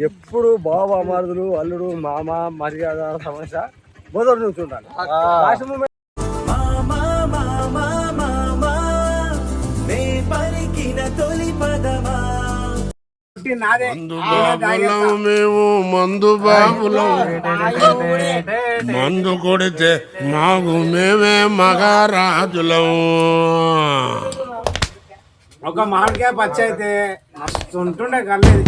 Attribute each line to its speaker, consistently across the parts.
Speaker 1: ఎప్పుడు బాబు అమరుదులు అల్లుడు మామ మర్యాద సమస్య మొదటి నుంచి ఉండాలి.
Speaker 2: మేము మందు బాబులం, మందు కొడితే మాకు మేమే మహారాజులం.
Speaker 3: ఒక మామిడికాయ పచ్చ అయితే మస్తు ఉంటుండే కలేదు.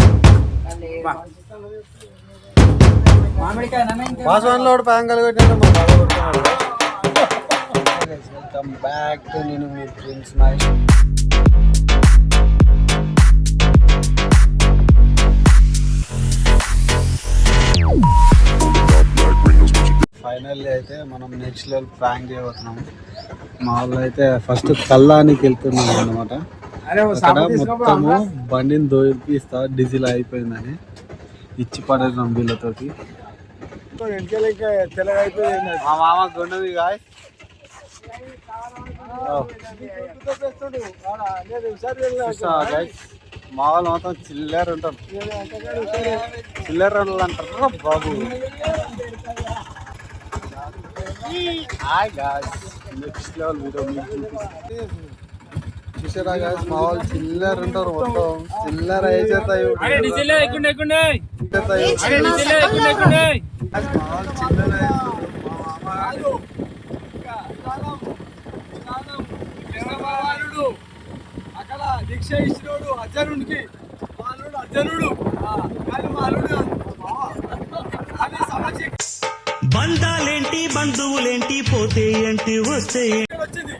Speaker 1: వెల్కమ్ బ్యాక్ టు నేను మీ ప్రిన్స్ మహేష్. ఫైనల్లీ అయితే మనం నెక్స్ట్ లెవెల్ ప్రాంక్ చేయబోతున్నాము. మా వాళ్ళు అయితే ఫస్ట్ కల్లానికి వెళ్తున్నాం అనమాట. అక్కడ మొత్తము బండిని దోపిస్తా డీజిల్ అయిపోయిందని ఇచ్చి పడేసాం వీళ్ళతోటి. తెల్లగా అయిపోయింది మా మామ గుండది గాయ్. మా వాళ్ళు మొత్తం చిల్లర ఉంటారు, చిల్లర అంటారు బాబు. Hi guys, next level video మీకు చూసారా గాయ్స్? మా వాళ్ళు చిల్లర ఉంటారు, మొత్తం చిల్లర అయిపోతాయి.
Speaker 3: అక్కడ దీక్ష ఇచ్చినోడు అర్జునుడికి అర్జునుడు
Speaker 4: బంధాలేంటి బంధువులేంటి పోతే ఏంటి వస్తే
Speaker 3: వచ్చింది.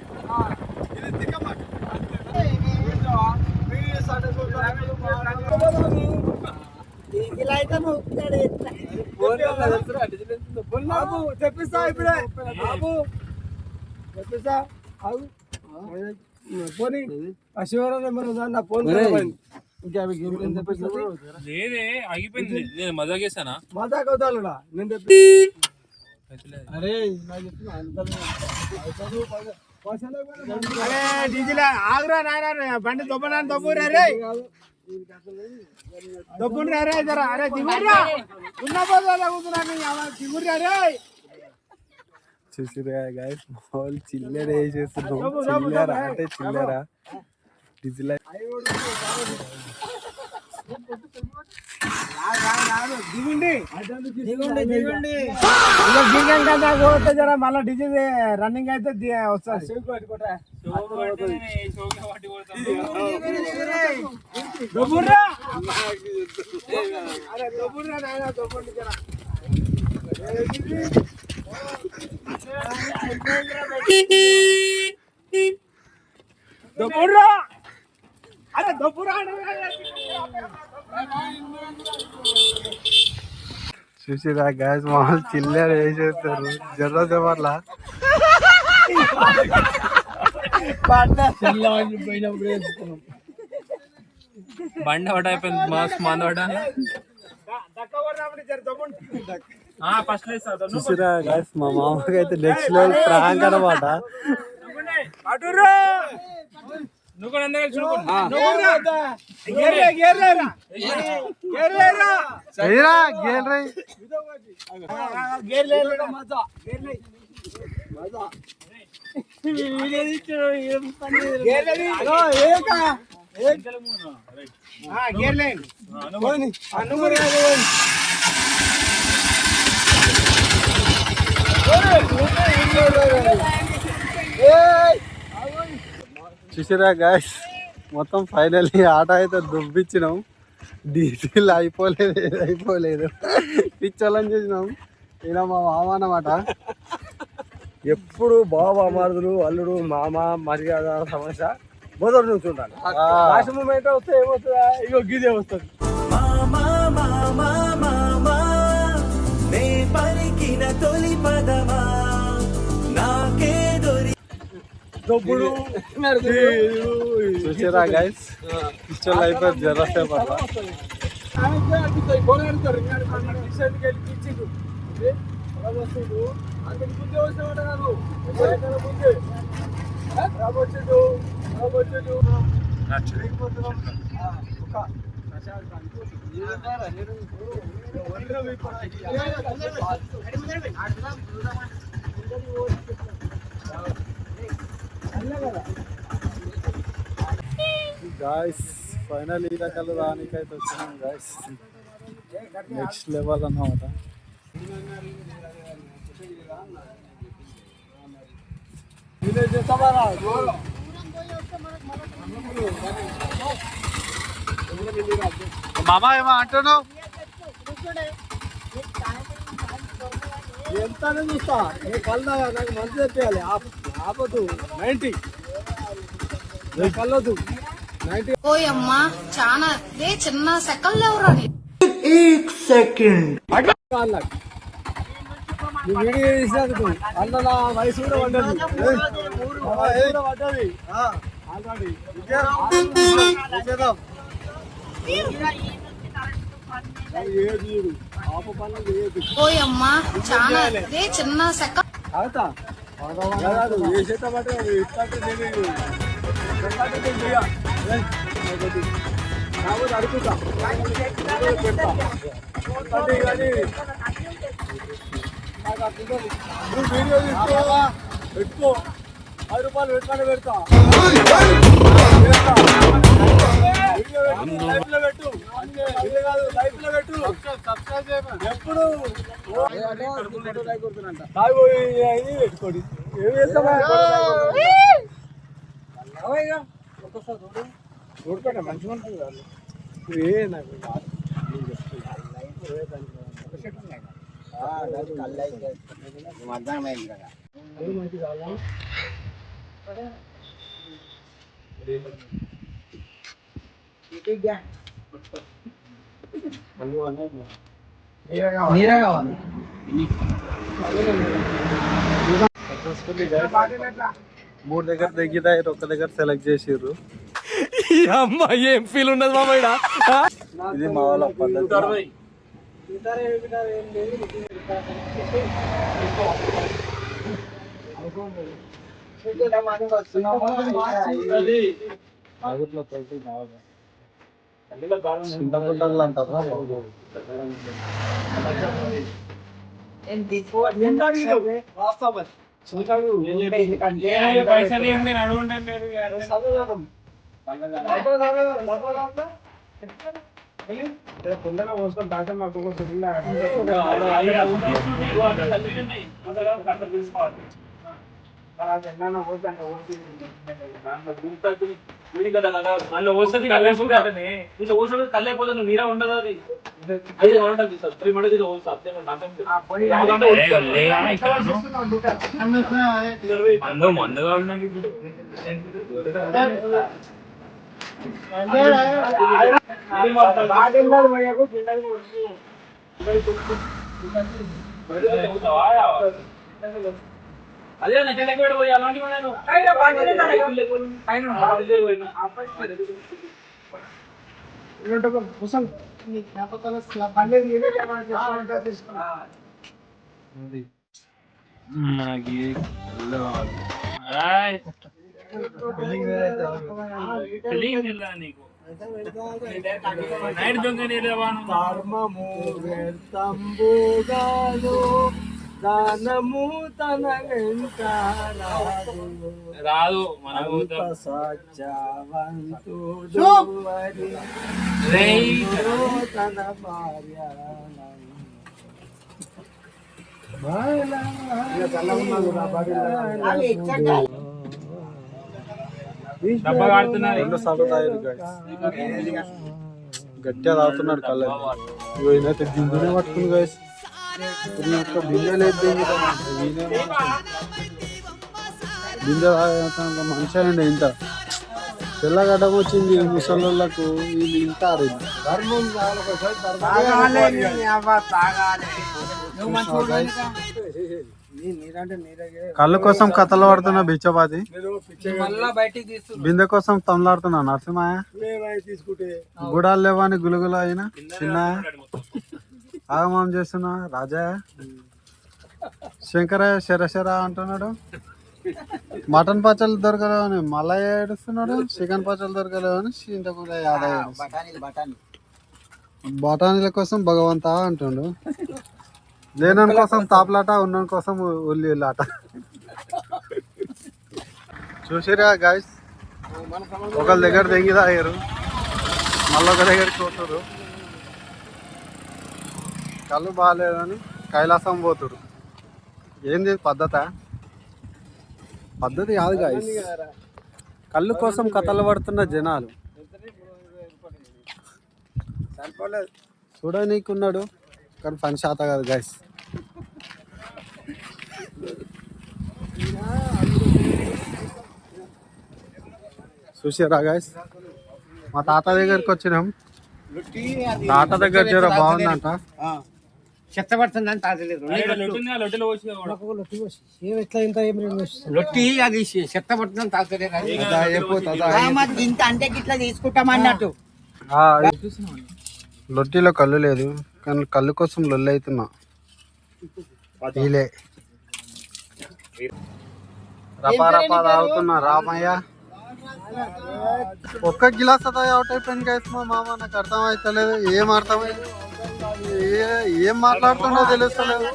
Speaker 3: తెప్పిస్తా ఇప్పుడే తెప్పిస్తా. పోనీ శివరాజు నా ఫోన్
Speaker 5: ఆగిపోయింది. నేను మజాక్ చేశానా?
Speaker 3: మజాక్ అవుతాడా? నేను అరే డీజిల్ ఆగురా నాయన, బండి దొబ్బనా దొబ్బురా రే, దొబ్బురా రే జరా. అరే దిగురా, ఉన్న దిగురా రే.
Speaker 1: చూసిరా గాయ్స్, మామూలు చిల్లర వేసేస్తున్నాం. చిల్లర అంటే చిల్లర డీజిల్
Speaker 3: జరా మళ్ళీ డీజిల్ రన్నింగ్ అయితే వస్తుంది.
Speaker 1: చూసిరా గాయ్స్, మామూలు చిల్లర వేసేస్తారు. జర్ర జబర్లా
Speaker 5: బండి ఒకటి అయిపోయింది. మాస్ మంది
Speaker 1: చూసిరా గాయ్స్, మా మామకి అయితే నెక్స్ట్ లెవెల్ ప్రాంక్ అన్నమాట.
Speaker 5: నువ్వు కూడా అందరూ
Speaker 1: చూసిరా గాయ్స్, మొత్తం ఫైనల్లీ ఆట అయితే దుబ్బిచ్చినాం. డీజిల్ అయిపోలేదు పిచ్చలని చేసినాం. ఈయన మా మామ అన్నమాట. ఎప్పుడు బాబు అమరుదులు అల్లుడు మామ మర్యాద సమస్య మొదటి నుంచి ఉండాలి. లాస్ట్ మూమెంట్ వస్తే ఏమవుతుందా? ఇగో గిదే వస్తుంది. చూసారా గైస్, పిక్చర్ అయిపోయింది జరసేపు అట్లా. గాయస్ ఫైనల్ ఈ రకాలు రానికైతే వచ్చినాం గాయస్. నెక్స్ట్ లెవెల్ అన్నమాట. మామా ఏమో అంటున్నావు? ఎంత చూస్తా కళ్ళు నాకు మంచి చెప్పాలి. ఆపదు 90 కళ్ళదు 90.
Speaker 6: ఓయమ్మా చాలా చిన్న సెకండ్ ఎవరు
Speaker 1: వీడియో తీసినందుకు అన్న నా వయసు కూడా పడ్డది.
Speaker 6: ఓయమ్మా చాలా చిన్న సెకండ్
Speaker 1: ఏ చేత పట్ట అడుగుతా నువ్వు వీడియో తీసుకోవా పెట్టుకో. 10 రూపాయలు పెట్టుకొని పెడతా. లైఫ్ లో పెట్టు లైఫ్ లో పెట్టు. ఎప్పుడు పెట్టుకోండి. ఏం చేస్తామా చూడుకోండి మంచిగా ఉంటుంది. నాకు అర్థమైంది కదా. మూడు దగ్గర తగ్గితాయి, ఒక్క దగ్గర సెలెక్ట్ చేసిర్రు.
Speaker 5: అమ్మాయి ఏం ఫీల్ ఉండదు మామ.
Speaker 1: ఇది మా వాళ్ళ పద్ధతి. చింతపుట్టలు అంటారా? తొందరగా పోసుకొని డాక్టర్ మాకు
Speaker 5: కళ్ళైపోతుంది నీరా ఉండదు. అది మందుగా ఉన్నాయి. అదే నెట్ట పోయి అలాంటి నీకు నైట్ దొంగ
Speaker 1: దానము తన వెంట
Speaker 5: రాదు. మనము
Speaker 1: సత్యవంతుడు తన భార్య రెండు సార్లు తాగారు గట్టిగా తాగుతున్నాడు కళ్ళ. ఇవైతే బిందునే పట్టుకుంది గాయస్. బిందె లేదు బిందె మనిషి అయ్యండి. ఇంత తెల్లగడ్డం వచ్చింది ముసళ్ళకు. వీళ్ళు ఇంత కళ్ళు కోసం కథలు పడుతున్నా బిచ్చపాతి. బిందె కోసం తమలాడుతున్నా నరసింహయ్య. గుడాలు లేవని గులుగుల అయినా చిన్న ఆగమం చేస్తున్నా రాజా. శంకరయ్య శరశర అంటున్నాడు. మటన్ పచ్చళ్ళు దొరకలేవని మళ్ళా ఏడుస్తున్నాడు, చికెన్ పచ్చళ్ళు దొరకలేవని చింతకూర యాదవ్ బఠానీల కోసం భగవంతా అంటుండు. లేనని కోసం తాపులాట, ఉన్న కోసం ఉల్లిలాట. చూసిరా గాయస్, ఒకళ్ళ దగ్గర దెంగి తాగారు, మళ్ళీ ఒక దగ్గరికి పోతురు. కళ్ళు బాగాలేదని కైలాసం పోతురు. ఏంది పద్ధతి కాదు గాయస్. కళ్ళు కోసం కథలు పడుతున్న జనాలు చూడనీకున్నాడు కానీ పని శాత కాదు గాయస్. చూసారా గాయస్, మా తాత దగ్గరికి వచ్చినాం. తాత దగ్గర జర బాగుందంట.
Speaker 3: చెత్త పడుతుందని తాతలేదు లొట్టి, అది చెత్త పడుతుందని తాతలేదు. ఇంత అంటే ఇట్లా తీసుకుంటామన్నట్టు.
Speaker 1: లొట్టిలో కళ్ళు లేదు కానీ కళ్ళు కోసం లొల్లి అవుతున్నా. రపా రపా తాగుతున్నా రామయ్య. ఒక్క గిలాస్ అవుట్ అయిపోయింది గైస్. మా మామ నాకు అర్థం అవుతలేదు, ఏం మాట్లాడుతుండో తెలుస్తలేదు.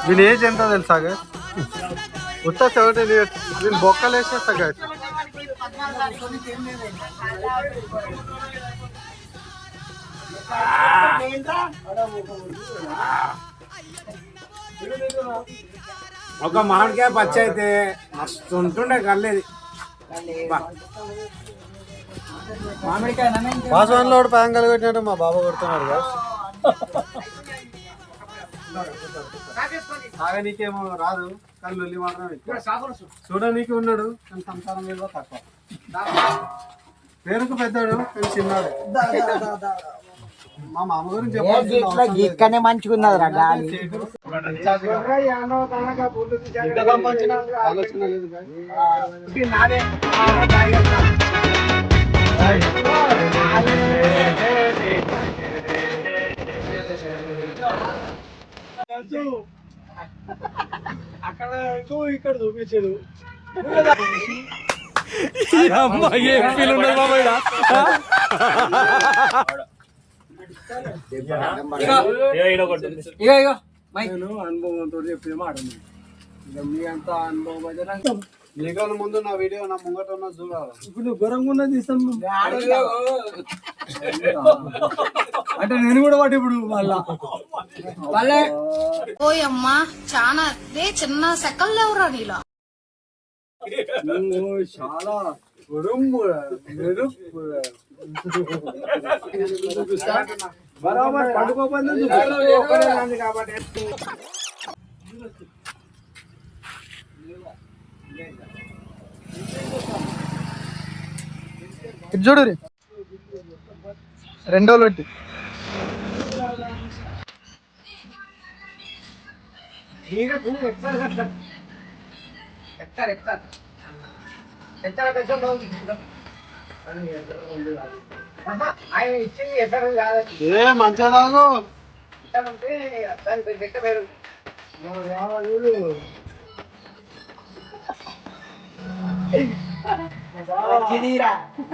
Speaker 1: దీని ఏజ్ ఎంత తెలుసా గైస్? ఉత్త 17 years. దీని బొక్కలు వేసేస్తా గైస్.
Speaker 3: ఒక మామిడికాయ పచ్చ అయితే మస్తు ఉంటుండే కల్లేది. మామిడికాయ
Speaker 1: వాసవన్లో కూడా ప్యాంకలు పెట్టినట్టు మా బాబా కొడుతున్నాడు కదా. తాగనీకేమో రాదు కానీ లొల్లి మాత్రం ఎక్కువ. చూడనీకి ఉన్నాడు కానీ సంసారం విలువ తక్కువ. పేరుకు పెద్దాడు కానీ చిన్నాడు. మా మామ గురించి
Speaker 3: గీక్కనే మంచిగున్నది రా గాలి.
Speaker 1: ఆలోచన లేదు.
Speaker 3: అక్కడ ఇక్కడ చూపించదు. అనుభవంతో చెప్పిన మాట మీ అంత అనుభవం.
Speaker 1: నీకన్నా ముందు నా వీడియో నా ముంగట ఉన్న చూడాలి.
Speaker 3: ఇప్పుడు నువ్వు ఘోరంగా ఉన్నది తీస్తాం అంటే నేను కూడా వాటి ఇప్పుడు మళ్ళా
Speaker 6: ఓయమ్మా చాలా చిన్న సెకల్ లేవురా నీలా.
Speaker 1: చాలా
Speaker 3: బరాబర్ పడుకోబోతుంది కాబట్టి
Speaker 1: చూడు రే రెండో లొట్టి.
Speaker 3: ఆయన ఇచ్చింది ఎక్కడ కాదు.
Speaker 1: ఏ మంచిగా తాగు.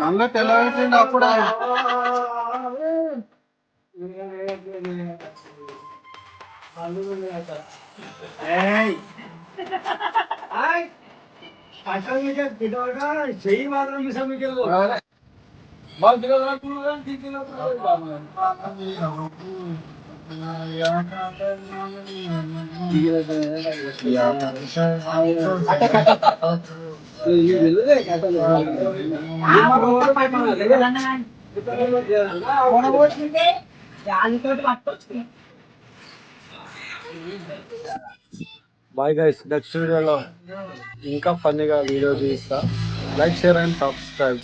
Speaker 1: అందులో తెల్లబెట్టిండు అప్పుడు.
Speaker 3: చెయ్యి మాత్రం
Speaker 1: బాయ్ గైస్, నెక్స్ట్ వీడియోలో ఇంకా ఫన్నీగా వీడియో తీస్తా. Like, share and subscribe.